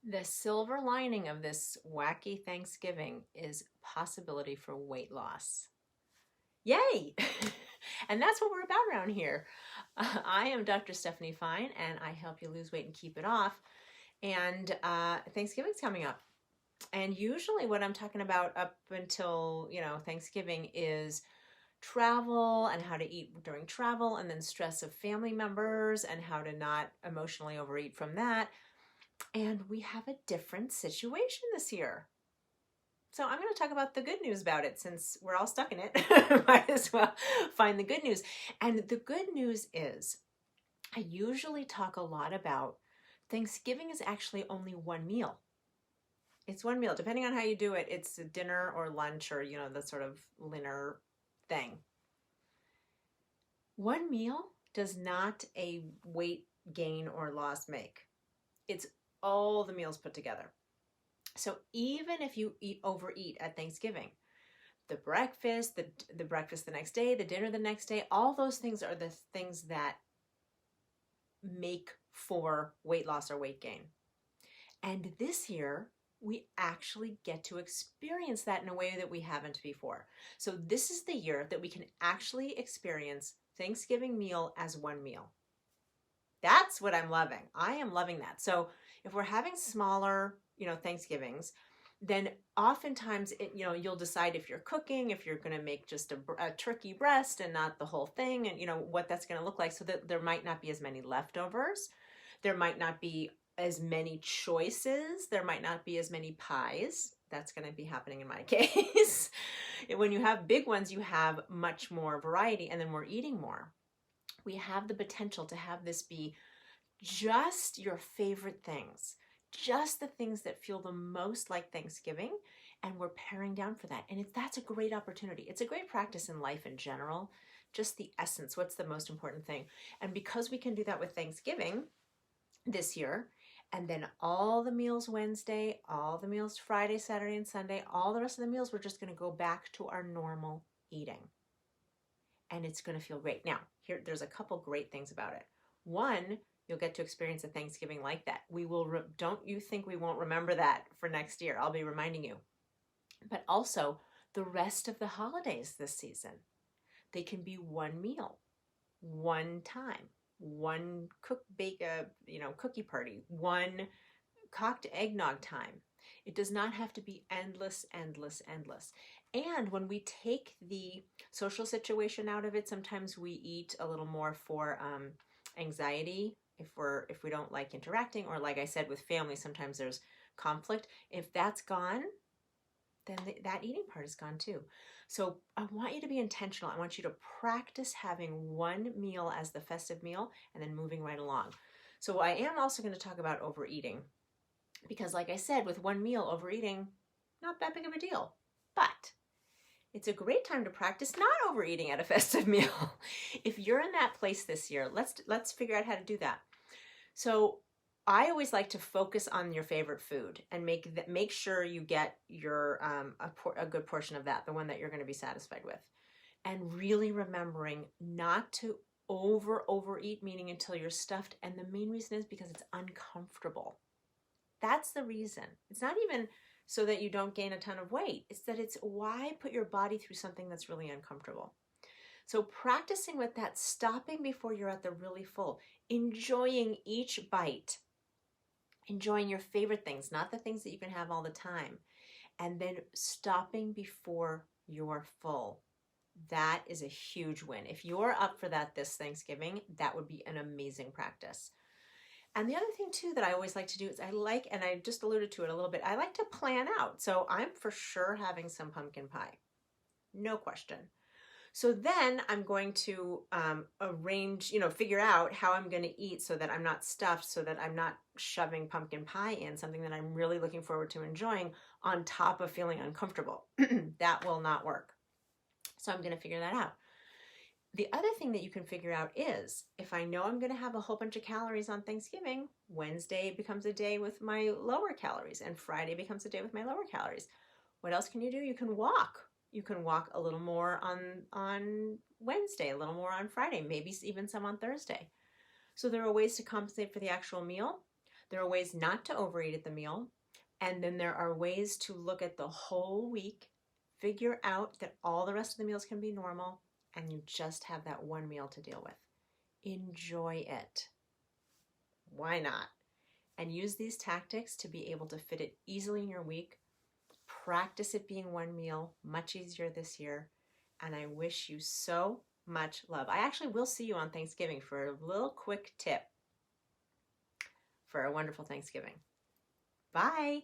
The silver lining of this wacky Thanksgiving is possibility for weight loss. Yay! And that's what we're about around here. I am Dr. Stephanie Fine, and I help you lose weight and keep it off. And Thanksgiving's coming up. And usually what I'm talking about up until, Thanksgiving is travel and how to eat during travel, and then stress of family members and how to not emotionally overeat from that. And we have a different situation this year. So I'm going to talk about the good news about it since we're all stuck in it. Might as well find the good news. And the good news is I usually talk a lot about Thanksgiving is actually only one meal. It's one meal. Depending on how you do it, it's a dinner or lunch or, the sort of dinner thing. One meal does not a weight gain or loss make. It's all the meals put together. So even if you overeat at Thanksgiving, the breakfast, the breakfast the next day, the dinner the next day, all those things are the things that make for weight loss or weight gain. And this year, we actually get to experience that in a way that we haven't before. So this is the year that we can actually experience Thanksgiving meal as one meal. That's what I'm loving. I am loving that. So if we're having smaller, Thanksgivings, then oftentimes, you'll decide if you're cooking, if you're going to make just a turkey breast and not the whole thing, and what that's going to look like, so that there might not be as many leftovers. There might not be as many choices. There might not be as many pies. That's going to be happening in my case. When you have big ones, you have much more variety, and then we're eating more. We have the potential to have this be just your favorite things, just the things that feel the most like Thanksgiving, and we're paring down for that. And that's a great opportunity. It's a great practice in life in general, just the essence, what's the most important thing. And because we can do that with Thanksgiving this year, and then all the meals Wednesday, all the meals Friday, Saturday, and Sunday, all the rest of the meals, we're just going to go back to our normal eating. And it's going to feel great. Now, there's a couple great things about it. One, you'll get to experience a Thanksgiving like that. Don't you think we won't remember that for next year? I'll be reminding you. But also, the rest of the holidays this season, they can be one meal, one time, one cookie party, one cocked eggnog time. It does not have to be endless, endless, endless. And when we take the social situation out of it, sometimes we eat a little more for anxiety if we don't like interacting, or like I said, with family, sometimes there's conflict. If that's gone, then that eating part is gone too. So I want you to be intentional. I want you to practice having one meal as the festive meal and then moving right along. So I am also going to talk about overeating, because like I said, with one meal, overeating, not that big of a deal. But it's a great time to practice not overeating at a festive meal. If you're in that place this year, let's figure out how to do that. So I always like to focus on your favorite food and make sure you get your a good portion of that, the one that you're going to be satisfied with, and really remembering not to overeat, meaning until you're stuffed. And the main reason is because it's uncomfortable. That's the reason. It's not even so that you don't gain a ton of weight. It's that it's why put your body through something that's really uncomfortable. So practicing with that, stopping before you're at the really full, enjoying each bite, enjoying your favorite things, not the things that you can have all the time, and then stopping before you're full. That is a huge win. If you're up for that this Thanksgiving, that would be an amazing practice. And the other thing too that I always like to do is and I just alluded to it a little bit, I like to plan out. So I'm for sure having some pumpkin pie, no question. So then I'm going to arrange, figure out how I'm going to eat so that I'm not stuffed, so that I'm not shoving pumpkin pie in, something that I'm really looking forward to enjoying, on top of feeling uncomfortable. That will not work. So I'm going to figure that out. The other thing that you can figure out is, if I know I'm going to have a whole bunch of calories on Thanksgiving, Wednesday becomes a day with my lower calories, and Friday becomes a day with my lower calories. What else can you do? You can walk. You can walk a little more on Wednesday, a little more on Friday, maybe even some on Thursday. So there are ways to compensate for the actual meal. There are ways not to overeat at the meal. And then there are ways to look at the whole week, figure out that all the rest of the meals can be normal, and you just have that one meal to deal with. Enjoy it. Why not? And use these tactics to be able to fit it easily in your week. Practice it being one meal, much easier this year. And I wish you so much love. I actually will see you on Thanksgiving for a little quick tip for a wonderful Thanksgiving. Bye.